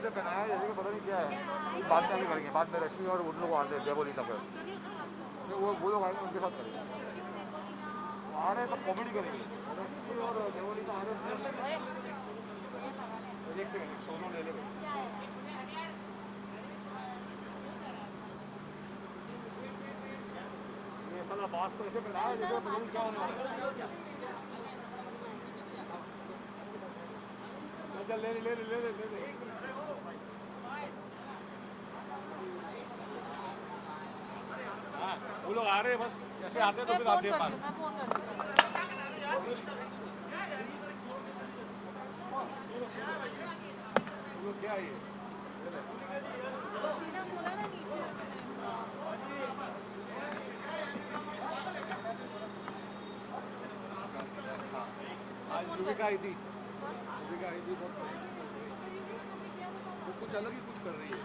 ऐसे पहनाया है जैसे कि पता नहीं क्या है। बाद में आगे करेंगे, बाद में रश्मि और उन लोग आते हैं देवोली तक, तो वो लोग आएंगे उनके साथ करेंगे। आ रहे हैं तो कॉमेडी करेंगे, रश्मि और देवोली का आ रहे हैं। एक सेकंड सोनू ले ले। ये साला बात तो ऐसे पहनाया है जैसे पता नहीं क्या होने वाला है। चल ले ले ले ले ले ले। हाँ वो लोग आ रहे हैं, बस जैसे आते हैं तो फिर आते हैं बात। वो लोग क्या है ये? आज युविका आई थी, बहुत वो कुछ अलग ही कुछ कर रही है।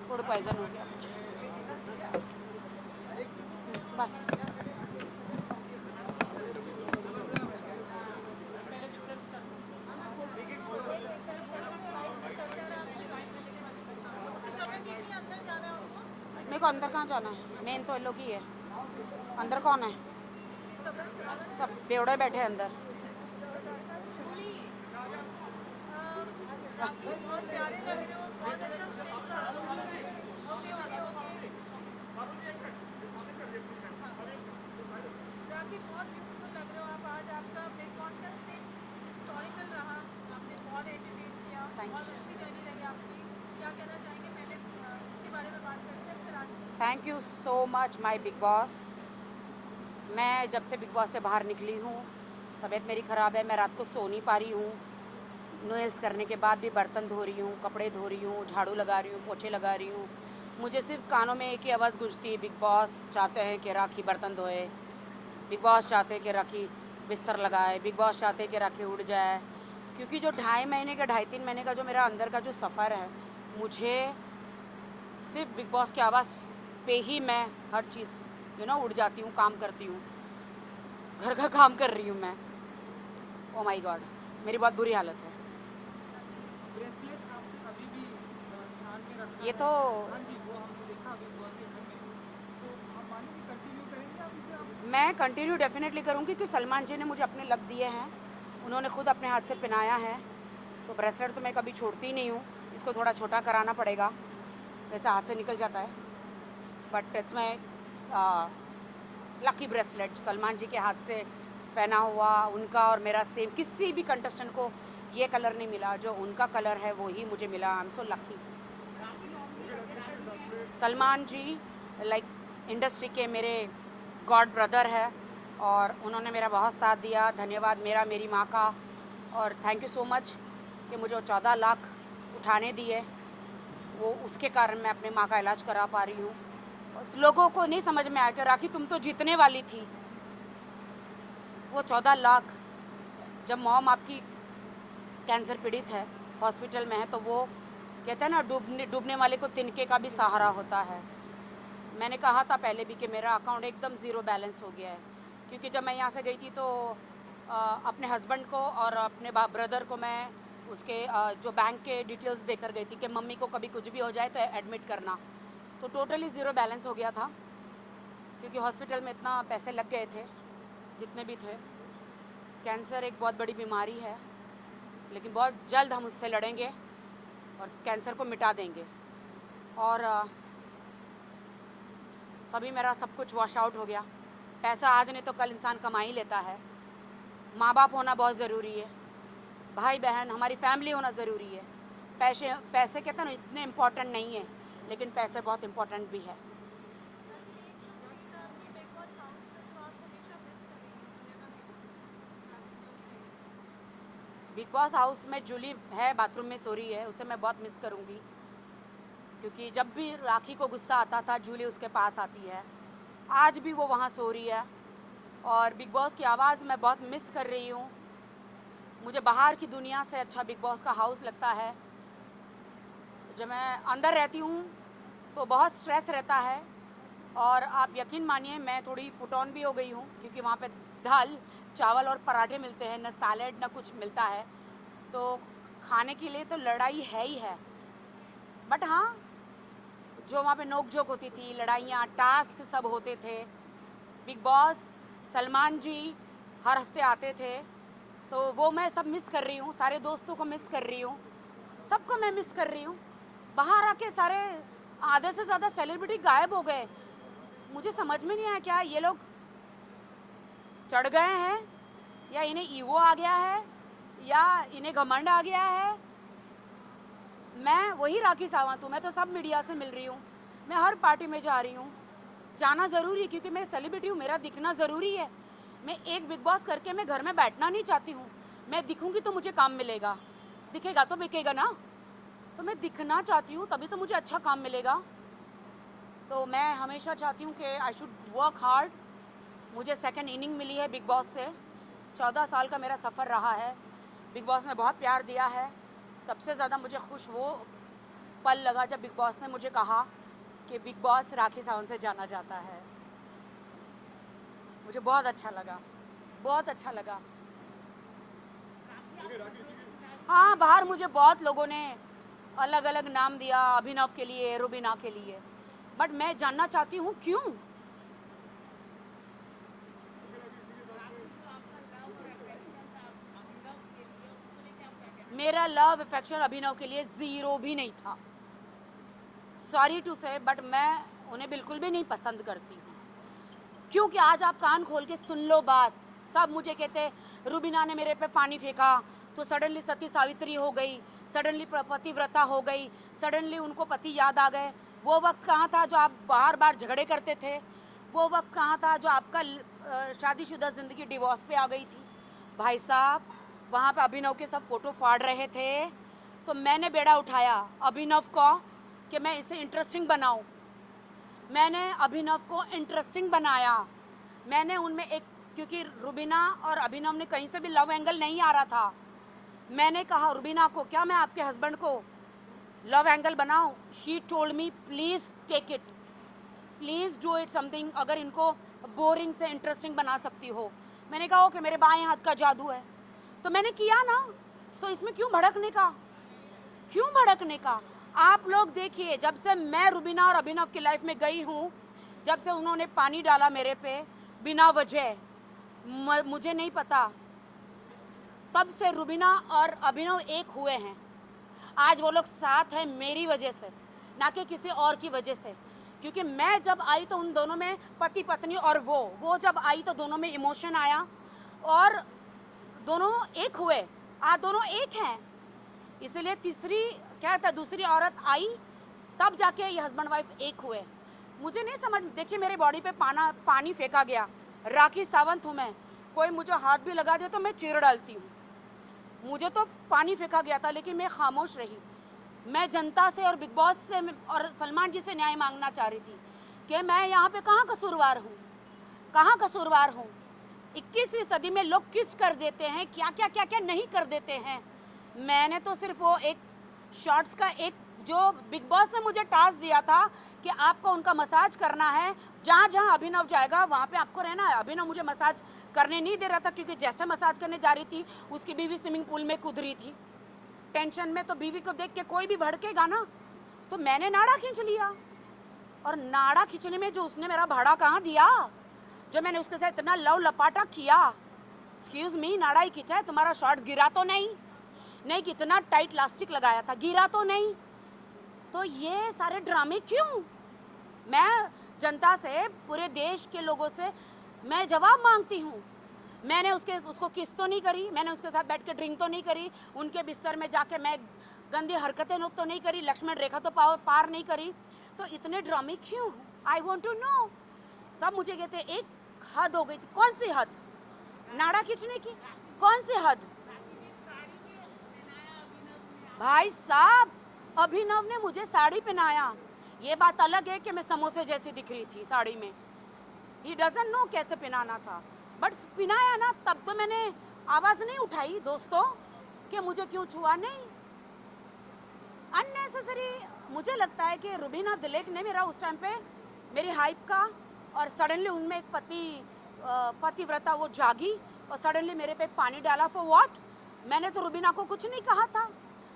फूड पॉइजन हो गया मुझे बस। मेरे को अंदर कहाँ जाना है? मेन तो इन लोग ही है। अंदर कौन है? सब बेवड़े बैठे हैं अंदर। Thank you so much my big boss. मैं जब से बिग बॉस से बाहर निकली हूँ तबीयत मेरी ख़राब है, मैं रात को सो नहीं पा रही हूँ। नेल्स करने के बाद भी बर्तन धो रही हूँ, कपड़े धो रही हूँ, झाड़ू लगा रही हूँ, पोछे लगा रही हूँ। मुझे सिर्फ कानों में एक ही आवाज़ गूंजती है, बिग बॉस चाहते हैं कि राखी बर्तन धोए, बिग बॉस चाहते हैं कि राखी बिस्तर लगाए, बिग बॉस चाहते हैं कि राखी उड़ जाए। क्योंकि जो 2.5 महीने का जो मेरा अंदर का जो सफ़र है, मुझे सिर्फ बिग बॉस की आवाज़ पे ही मैं हर चीज़ उड़ जाती हूँ, काम करती हूँ, घर का काम कर रही हूँ मैं। ओ माय गॉड, मेरी बहुत बुरी हालत है। ये तो मैं कंटिन्यू डेफिनेटली करूँगी क्योंकि सलमान जी ने मुझे अपने लग दिए हैं, उन्होंने खुद अपने हाथ से पहनाया है, तो ब्रेसलेट तो मैं कभी छोड़ती नहीं हूँ। इसको थोड़ा छोटा कराना पड़ेगा, वैसे हाथ से निकल जाता है, but it's my lucky bracelet. Salman ji के हाथ से पहना हुआ, उनका और मेरा सेम, किसी भी कंटेस्टेंट को ये कलर नहीं मिला, जो उनका कलर है वो ही मुझे मिला। I am so lucky. Salman ji like industry के मेरे गॉड ब्रदर है और उन्होंने मेरा बहुत साथ दिया। धन्यवाद मेरा, मेरी माँ का, और थैंक यू सो मच कि मुझे 14 लाख उठाने दिए, वो उसके कारण मैं अपने माँ का इलाज करा पा रही हूँ। उस लोगों को नहीं समझ में आया कि राखी तुम तो जीतने वाली थी। वो 14 लाख, जब मॉम आपकी कैंसर पीड़ित है, हॉस्पिटल में है, तो वो कहते हैं ना, डूबने वाले को तिनके का भी सहारा होता है। मैंने कहा था पहले भी कि मेरा अकाउंट एकदम ज़ीरो बैलेंस हो गया है, क्योंकि जब मैं यहाँ से गई थी तो अपने हस्बैंड को और अपने ब्रदर को मैं उसके जो बैंक के डिटेल्स देकर गई थी कि मम्मी को कभी कुछ भी हो जाए तो एडमिट करना, तो टोटली ज़ीरो बैलेंस हो गया था, क्योंकि हॉस्पिटल में इतना पैसे लग गए थे जितने भी थे। कैंसर एक बहुत बड़ी बीमारी है, लेकिन बहुत जल्द हम उससे लड़ेंगे और कैंसर को मिटा देंगे, और तभी मेरा सब कुछ वॉश आउट हो गया। पैसा आज नहीं तो कल इंसान कमा ही लेता है। माँ बाप होना बहुत ज़रूरी है, भाई बहन, हमारी फैमिली होना ज़रूरी है। पैसे कहते हैं ना इतने इम्पोर्टेंट नहीं है, लेकिन पैसे बहुत इम्पोर्टेंट भी है। बिग बॉस हाउस में जूली है, बाथरूम में सो रही है, उसे मैं बहुत मिस करूँगी, क्योंकि जब भी राखी को गुस्सा आता था जूली उसके पास आती है। आज भी वो वहाँ सो रही है, और बिग बॉस की आवाज़ मैं बहुत मिस कर रही हूँ। मुझे बाहर की दुनिया से अच्छा बिग बॉस का हाउस लगता है। जब मैं अंदर रहती हूँ तो बहुत स्ट्रेस रहता है, और आप यकीन मानिए मैं थोड़ी पुट ऑन भी हो गई हूँ, क्योंकि वहाँ पे दाल चावल और पराठे मिलते हैं, ना सैलेड ना कुछ मिलता है, तो खाने के लिए तो लड़ाई है ही है। बट हाँ, जो वहाँ पे नोक झोंक होती थी, लड़ाइयाँ, टास्क सब होते थे। बिग बॉस, सलमान जी हर हफ्ते आते थे, तो वो मैं सब मिस कर रही हूँ। सारे दोस्तों को मिस कर रही हूँ, सबको मैं मिस कर रही हूँ। बाहर आके सारे आधे से ज़्यादा सेलिब्रिटी गायब हो गए। मुझे समझ में नहीं आया, क्या ये लोग चढ़ गए हैं, या इन्हें ईगो आ गया है, या इन्हें घमंड आ गया है। मैं वही राखी सावंत हूँ, मैं तो सब मीडिया से मिल रही हूँ, मैं हर पार्टी में जा रही हूँ। जाना ज़रूरी है, क्योंकि मैं सेलिब्रिटी हूँ, मेरा दिखना ज़रूरी है। मैं एक बिग बॉस करके मैं घर में बैठना नहीं चाहती हूँ। मैं दिखूँगी तो मुझे काम मिलेगा, दिखेगा तो बिकेगा ना, तो मैं दिखना चाहती हूँ, तभी तो मुझे अच्छा काम मिलेगा। तो मैं हमेशा चाहती हूँ कि आई शुड वर्क हार्ड। मुझे सेकंड इनिंग मिली है बिग बॉस से, 14 साल का मेरा सफ़र रहा है। बिग बॉस ने बहुत प्यार दिया है। सबसे ज़्यादा मुझे खुश वो पल लगा जब बिग बॉस ने मुझे कहा कि बिग बॉस राखी सावंत से जाना जाता है। मुझे बहुत अच्छा लगा, बहुत अच्छा लगा। हाँ, बाहर मुझे बहुत लोगों ने अलग अलग नाम दिया, अभिनव के लिए, रुबीना के लिए, बट मैं जानना चाहती हूँ क्यों। मेरा लव अफेक्शन अभिनव के लिए ज़ीरो भी नहीं था। सॉरी टू से, बट मैं उन्हें बिल्कुल भी नहीं पसंद करती हूँ। क्योंकि आज आप कान खोल के सुन लो बात। सब मुझे कहते रुबीना ने मेरे पे पानी फेंका तो सडनली सती सावित्री हो गई, सडनली पतिव्रता हो गई, सडनली उनको पति याद आ गए। वो वक्त कहाँ था जो आप बार बार झगड़े करते थे? वो वक्त कहाँ था जो आपका शादीशुदा ज़िंदगी डिवोर्स पे आ गई थी? भाई साहब, वहाँ पे अभिनव के सब फोटो फाड़ रहे थे, तो मैंने बेड़ा उठाया अभिनव को कि मैं इसे इंटरेस्टिंग बनाऊं। मैंने अभिनव को इंटरेस्टिंग बनाया। मैंने उनमें एक, क्योंकि रुबीना और अभिनव ने कहीं से भी लव एंगल नहीं आ रहा था, मैंने कहा रुबीना को, क्या मैं आपके हस्बैंड को लव एंगल बनाऊं? She told me please take it, please do it something, अगर इनको बोरिंग से इंटरेस्टिंग बना सकती हो। मैंने कहा ओके, मेरे बाएं हाथ का जादू है, तो मैंने किया ना। तो इसमें क्यों भड़कने का, क्यों भड़कने का? आप लोग देखिए, जब से मैं रुबीना और अभिनव की लाइफ में गई हूँ, जब से उन्होंने पानी डाला मेरे पे बिना वजह, मुझे नहीं पता, तब से रुबीना और अभिनव एक हुए हैं। आज वो लोग साथ हैं मेरी वजह से, ना कि किसी और की वजह से। क्योंकि मैं जब आई तो उन दोनों में पति पत्नी, और वो जब आई तो दोनों में इमोशन आया और दोनों एक हुए। आज दोनों एक हैं, इसलिए तीसरी क्या था, दूसरी औरत आई, तब जाके ये हस्बैंड वाइफ एक हुए। मुझे नहीं समझ, देखिए मेरे बॉडी पे पानी फेंका गया, राखी सावंत हूँ मैं, कोई मुझे हाथ भी लगा दे तो मैं चीर डालती हूँ। मुझे तो पानी फेंका गया था, लेकिन मैं खामोश रही। मैं जनता से और बिग बॉस से और सलमान जी से न्याय मांगना चाह रही थी कि मैं यहाँ पे कहाँ कसूरवार हूँ, कहाँ कसूरवार हूँ। 21वीं सदी में लोग किस कर देते हैं, क्या क्या क्या क्या नहीं कर देते हैं। मैंने तो सिर्फ वो एक शॉर्ट्स का, एक जो बिग बॉस ने मुझे टास्क दिया था कि आपको उनका मसाज करना है, जहाँ जहाँ अभिनव जाएगा वहाँ पे आपको रहना है। अभिनव मुझे मसाज करने नहीं दे रहा था, क्योंकि जैसे मसाज करने जा रही थी उसकी बीवी स्विमिंग पूल में कूद रही थी टेंशन में, तो बीवी को देख के कोई भी भड़केगा ना। तो मैंने नाड़ा खींच लिया, और नाड़ा खींचने में जो उसने मेरा भाड़ा कहाँ दिया, जो मैंने उसके साथ इतना लव लपाटा किया। एक्सक्यूज मी, नाड़ा ही खींचा है, तुम्हारा शॉर्ट्स गिरा तो नहीं? नहीं, कितना टाइट लास्टिक लगाया था, गिरा तो नहीं? तो ये सारे ड्रामे क्यों? मैं जनता से, पूरे देश के लोगों से मैं जवाब मांगती हूँ। मैंने उसको किस तो नहीं करी, मैंने उसके साथ बैठ के ड्रिंक तो नहीं करी, उनके बिस्तर में जाके मैं गंदी हरकतें तो नहीं करी, लक्ष्मण रेखा तो पार नहीं करी। तो इतने ड्रामे क्यों? I want to know. सब मुझे कहते एक हद हो गई थी। कौन सी हद? नाड़ा खींचने की कौन सी हद? भाई साहब, अभिनव ने मुझे साड़ी पहनाया। ये बात अलग है कि मैं समोसे जैसी दिख रही थी साड़ी में, ही डजंट नो कैसे पहनाना था, बट पहनाया ना। तब तो मैंने आवाज नहीं उठाई दोस्तों कि मुझे क्यों छुआ, नहीं। अननेसेसरी। मुझे लगता है कि रुबीना दिलेक ने मेरा उस टाइम पे मेरी हाइप का, और सडनली उनमें एक पतिव्रता वो जागी और सडनली मेरे पे पानी डाला। For what? मैंने तो रुबीना को कुछ नहीं कहा था।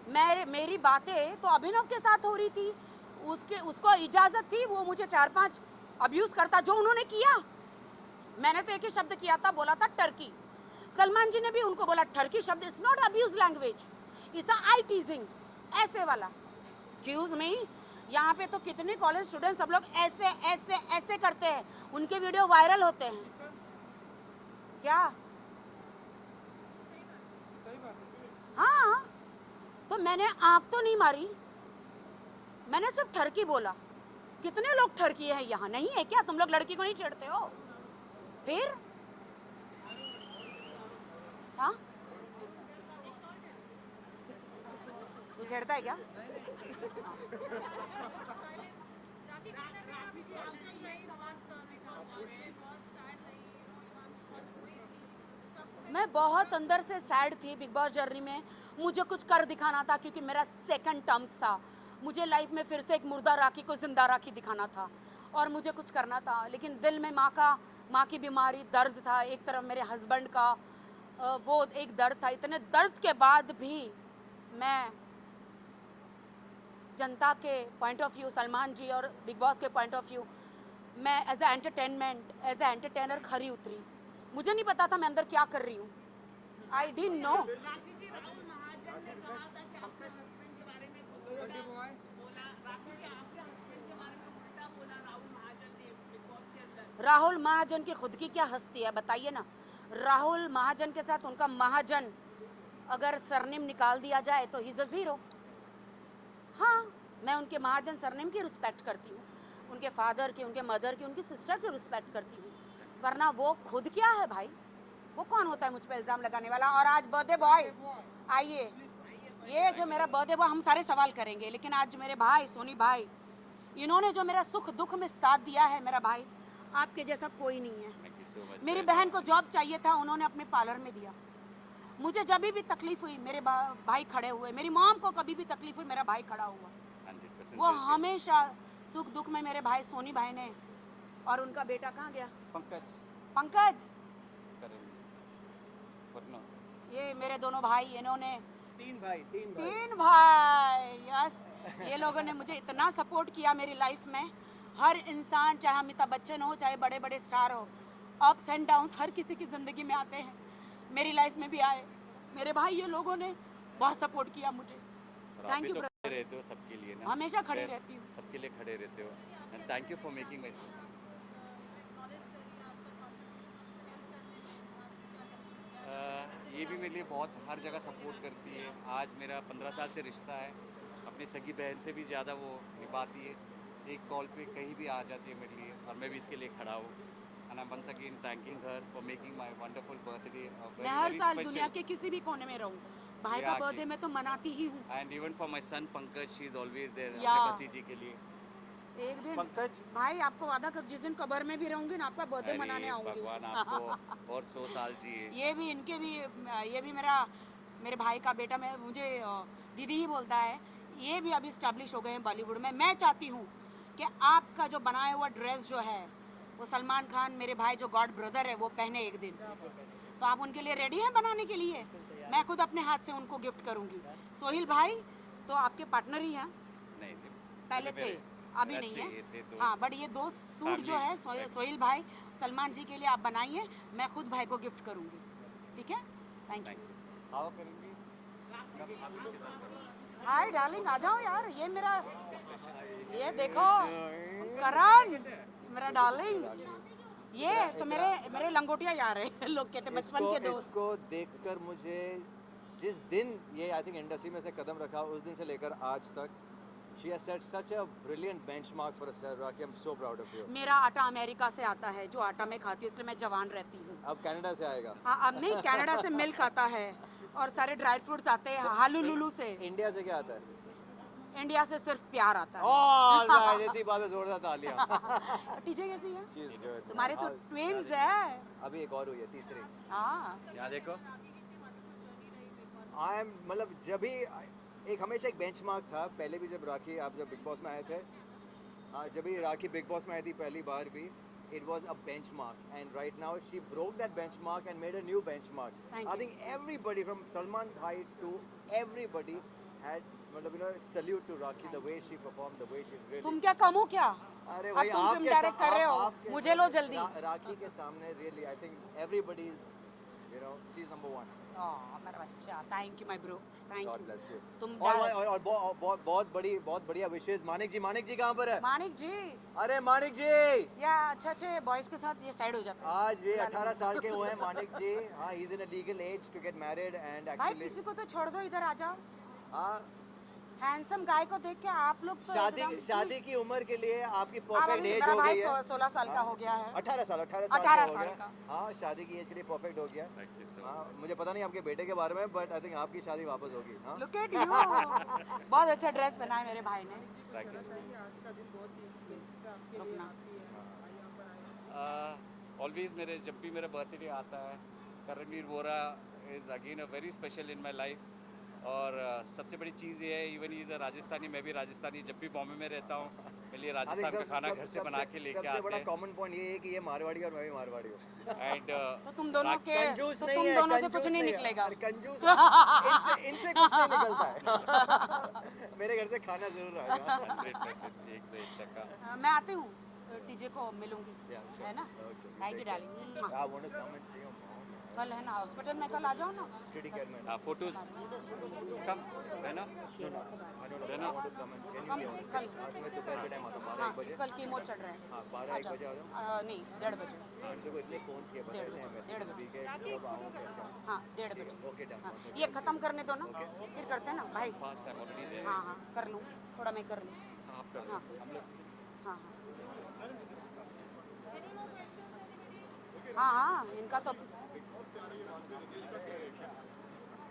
मेरी बातें तो अभिनव के साथ हो रही थी, उसको इजाज़त थी, वो मुझे 4-5 अब्यूज़ करता जो उन्होंने किया। मैंने तो एक ही शब्द किया था, बोला था टर्की। सलमान जी ने भी उनको बोला टर्की शब्द it's not abuse language, it's I टीजिंग, ऐसे वाला। एक्सक्यूज मी, यहाँ पे तो कितने कॉलेज स्टूडेंट सब लोग ऐसे ऐसे ऐसे करते हैं, उनके वीडियो वायरल होते हैं। क्या? हाँ, तो मैंने आंख तो नहीं मारी, मैंने सिर्फ ठरकी बोला। कितने लोग ठरकी हैं यहाँ, नहीं है क्या? तुम लोग लड़की को नहीं छेड़ते हो? फिर हाँ, तू छेड़ता है क्या? मैं बहुत अंदर से सैड थी बिग बॉस जर्नी में। मुझे कुछ कर दिखाना था क्योंकि मेरा सेकंड टर्म्स था। मुझे लाइफ में फिर से एक मुर्दा राखी को जिंदा राखी दिखाना था और मुझे कुछ करना था, लेकिन दिल में माँ की बीमारी, दर्द था। एक तरफ मेरे हस्बैंड का वो एक दर्द था। इतने दर्द के बाद भी मैं जनता के point of view, Salman ji और बिग बॉस के पॉइंट व्यू, मैं as a entertainment, as a entertainer खरी उतरी। मुझे नहीं पता था मैं अंदर क्या कर रही हूँ। I didn't know. Rahul Mahajan की खुद की क्या हस्ती है बताइए ना। राहुल महाजन के साथ उनका महाजन अगर सरनेम निकाल दिया जाए तो ही इज अ जीरो। हाँ, मैं उनके महाजन सरनेम की रिस्पेक्ट करती हूँ, उनके फादर की, उनके मदर की, उनकी सिस्टर की रिस्पेक्ट करती हूँ, वरना वो खुद क्या है भाई? वो कौन होता है मुझ पर इल्ज़ाम लगाने वाला? और आज बर्थडे बॉय, आइए, ये जो मेरा बर्थडे बॉय, हम सारे सवाल करेंगे, लेकिन आज मेरे भाई सोनी भाई, इन्होंने जो मेरा सुख दुख में साथ दिया है, मेरा भाई आपके जैसा कोई नहीं है। मेरी बहन को जॉब चाहिए था, उन्होंने अपने पार्लर में दिया। मुझे जब भी तकलीफ हुई मेरे भाई खड़े हुए। मेरी मॉम को कभी भी तकलीफ हुई मेरा भाई खड़ा हुआ। वो हमेशा सुख दुख में मेरे भाई सोनी भाई ने। और उनका बेटा कहाँ गया? पंकज। ये मेरे दोनों भाई, इन्होंने तीन भाई, यस। ये लोगों ने मुझे इतना सपोर्ट किया मेरी लाइफ में। हर इंसान, चाहे अमिताभ बच्चन हो, चाहे बड़े बड़े स्टार हो, अप्स एंड डाउन्स हर किसी की ज़िंदगी में आते हैं, मेरी लाइफ में भी आए। मेरे भाई ये लोगों ने बहुत सपोर्ट किया मुझे। Thank you. खड़े रहते हो सबके लिए ना, हमेशा खड़े रहती हूँ, सबके लिए खड़े रहते हो। And thank you for making my. ये भी मेरे लिए बहुत हर जगह सपोर्ट करती है। आज मेरा 15 साल से रिश्ता है, अपनी सगी बहन से भी ज़्यादा वो निभाती है। एक कॉल पे कहीं भी आ जाती है मेरे लिए, और मैं भी इसके लिए खड़ा हूँ। And I am once again thanking her for making my wonderful birthday. मैं हर साल दुनिया के किसी भी कोने में रहूँ, भाई का बर्थडे मैं तो मनाती ही हूँ। And even for my son Pankaj, she is always there, अपने भतीजे के लिए। एक दिन पंकज भाई आपको वादा कर, जिस दिन कब्र में भी रहूंगी ना, आपका बर्थडे मनाने आऊंगी। भगवान आपको और 100 साल जिए। ये भी इनके भी, ये भी मेरे भाई का बेटा, मैं मुझे दीदी ही बोलता है। ये भी अभी स्टैब्लिश हो गए हैं बॉलीवुड में। मैं चाहती हूँ कि आपका जो बनाया हुआ ड्रेस जो है वो सलमान खान मेरे भाई जो गॉड ब्रदर है वो पहने एक दिन। तो आप उनके लिए रेडी हैं बनाने के लिए? मैं खुद अपने हाथ से उनको गिफ्ट करूँगी। सोहिल भाई तो आपके पार्टनर ही हैं? नहीं, पहले थे, अभी नहीं है। हाँ, बट ये दो सूट जो है सोहिल भाई सलमान जी के लिए आप बनाइए, मैं खुद भाई को गिफ्ट करूँगी। ठीक है, थैंक यू। आओ करेंगी। हाय डार्लिंग, आ जाओ यार। ये देखो करण, मेरा डार्लिंग। ये तो मेरे लंगोटिया यार है, लोग कहते बचपन के दोस्त। इसको देखकर मुझे जिस दिन ये आई थिंक इंडस्ट्री में से कदम रखा, उस दिन से लेकर आज तक she has set such a brilliant benchmark for us, Raki. I'm so proud of you. मेरा आटा अमेरिका से आता है, जो आटा मैं खाती हूँ, इसलिए मैं जवान रहती हूँ। अब कनाडा से आएगा। हाँ, अब नहीं, कनाडा से मिल्क आता है और सारे ड्राई फ्रूट्स आते हैं हालू लुलू से। इंडिया से क्या आता है? इंडिया से सिर्फ प्यार आता है। ऑलराइट, इसी बात पे जोरदार तालियां। टीजे कैसी है? She is good. तुम्हारे तो ट्विंस है। अभी एक और हुई है, तीसरी। हाँ, यहाँ देखो, आई एम मतलब जब भी एक हमेशा एक बेंचमार्क था। पहले भी जब राखी आप जब बिग बॉस में आए थे, हाँ जब भी राखी बिग बॉस में आई थी पहली बार भी, it was a benchmark, and right now she broke that benchmark and made a new benchmark. Thank I you. think everybody from Salman Bhai to everybody had, मतलब salute to Rakhi, the way she performed, the way she really. तुम क्या कम हो क्या? अरे अब भाई तुम film direct कर रहे हो, मुझे लो जल्दी। राखी के सामने really I think everybody is, you know, she's number one. मेरा बच्चा, thank you my bro, thank God you. bless you. तुम और बहुत बढ़िया विशेष। मानिक जी कहाँ पर है? मानिक जी अरे मानिक जी, या अच्छे बॉयज के साथ ये साइड हो जाते हैं। आज ये 18 साल के हुए हैं मानिक जी। हाँ, he is in a legal age to get married and भाई actually किसी को तो छोड़ दो, इधर आ जाओ। हाँ, हैंडसम गाय को देख के आप लोग तो एकदम- शादी की उम्र के लिए आपकी अब परफेक्ट अभी एज मेरा हो भाई गई है। 16 साल का हो गया है। 18 साल 18 का हो साल गया। का। हाँ, शादी की एज के लिए परफेक्ट हो गया। थैंक यू सो हाँ, मुझे पता नहीं आपके बेटे के बारे में, बट आई थिंक आपकी शादी वापस होगी। हाँ, लुक एट यू, बहुत अच्छा ड्रेस पहना है मेरे भाई ने। थैंक यू रुकना। ऑलवेज मेरे जब भी मेरा बर्थडे आता है, Karanvir Vora is again a very special in my life. और सबसे बड़ी चीज़ ये है, इवन इज़ अ राजस्थानी, मैं भी राजस्थानी, जब भी बॉम्बे में रहता हूँ मेरे लिए राजस्थान का खाना घर से बना के लेके सबसे आते बड़ा हैं। कॉमन पॉइंट ये है कि ये मारवाड़ी और मैं भी मारवाड़ी हूँ। एंड तो तुम दोनों के कंजूस तो नहीं तुम है, दोनों से कंजूस कुछ नहीं है। निकलेगा। अरे कंजूस इनसे कुछ नहीं निकलता है। मेरे घर से खाना जरूर आएगा। 100% 101 तक का। मैं आती हूँ, टीजे को मिलूंगी, Yeah, sure. है ना? Okay, thank you take care. Darling. I want to come and see your mom. कल है ना हॉस्पिटल में, कल आ जाओ ना। Pretty care man. फोटोज कम है ना, No, no. I don't know. Rena? I want to come and कल genuinely. कल आज मैं दोपहर के टाइम आता हूँ, 12 हाँ, 1 बजे। कल कीमो चढ़ रहे हैं। हाँ, 12 1 बजे आ जाओ। नहीं 1:30 बजे। मैंने देखो इतने फोन किए, पता 1:30 है बजे, मैसेज 1:30 भी के कब आऊँ कैसे आऊँ। हाँ 1:30 बजे। Okay done. हाँ, ये खत्म करने दो ना, फिर करते हैं ना भाई। फास्ट टाइम ऑलरेडी दे हाँ हाँ कर लूँ, थोड़ा मैं कर लूँ। आप कर हाँ। हम लोग हाँ हाँ हाँ इनका तो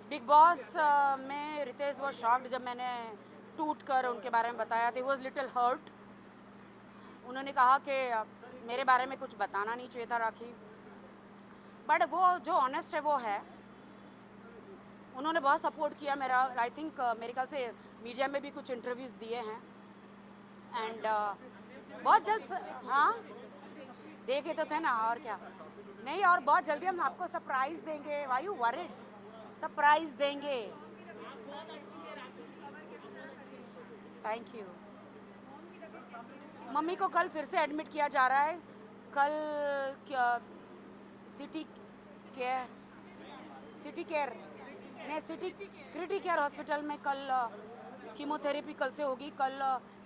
बिग बॉस में रितेश वो शॉक्ड जब मैंने टूट कर उनके बारे में बताया था। Was little hurt. उन्होंने कहा कि मेरे बारे में कुछ बताना नहीं चाहिए था राखी, बट वो जो ऑनेस्ट है वो है। उन्होंने बहुत सपोर्ट किया मेरा। आई थिंक मेरे ख्याल से मीडिया में भी कुछ इंटरव्यूज़ दिए हैं एंड बहुत जल्द हाँ देखे तो थे ना, और क्या नहीं, और बहुत जल्दी हम आपको सरप्राइज देंगे। Why you worried? सरप्राइज देंगे। Thank you. मम्मी को कल फिर से एडमिट किया जा रहा है। कल क्या सिटी केयर नहीं, सिटी क्रिटी केयर हॉस्पिटल में कल कीमोथेरेपी कल से होगी। कल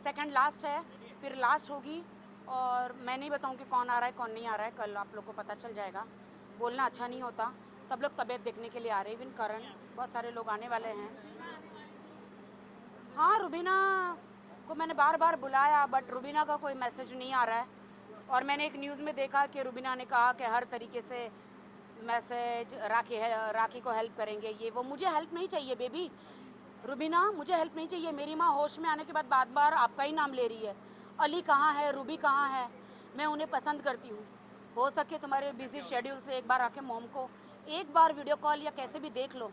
सेकंड लास्ट है, फिर लास्ट होगी। और मैं नहीं बताऊँ कि कौन आ रहा है कौन नहीं आ रहा है, कल आप लोग को पता चल जाएगा। बोलना अच्छा नहीं होता। सब लोग तबीयत देखने के लिए आ रहे हैं, इवन करण, बहुत सारे लोग आने वाले हैं। हाँ रुबीना को मैंने बार बार बुलाया, बट रुबीना का कोई मैसेज नहीं आ रहा है। और मैंने एक न्यूज़ में देखा कि रुबीना ने कहा कि हर तरीके से मैसेज राखी को हेल्प करेंगे, ये वो। मुझे हेल्प नहीं चाहिए बेबी, रुबीना मुझे हेल्प नहीं चाहिए। मेरी माँ होश में आने के बाद बार बार आपका ही नाम ले रही है। अली कहाँ है, रूबी कहाँ है? मैं उन्हें पसंद करती हूँ। हो सके तुम्हारे बिजी शेड्यूल से एक बार आके मॉम को एक बार वीडियो कॉल या कैसे भी देख लो।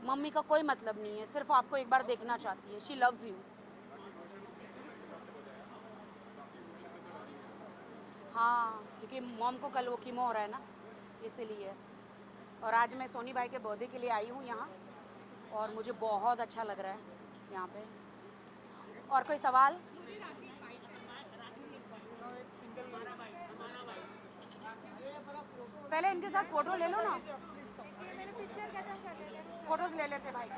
मम्मी का कोई मतलब नहीं है, सिर्फ आपको एक बार देखना चाहती है। She loves you. हाँ क्योंकि मॉम को कल वो कीमो हो रहा है ना, इसीलिए। और आज मैं सोनी भाई के बर्थडे के लिए आई हूँ यहाँ, और मुझे बहुत अच्छा लग रहा है यहाँ पे। और कोई सवाल? पहले इनके साथ फोटो ले लो ना, फोटोज ले लेते भाई।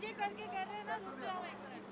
एक करके कर रहे हैं ना, रुक जाओ एक मिनट।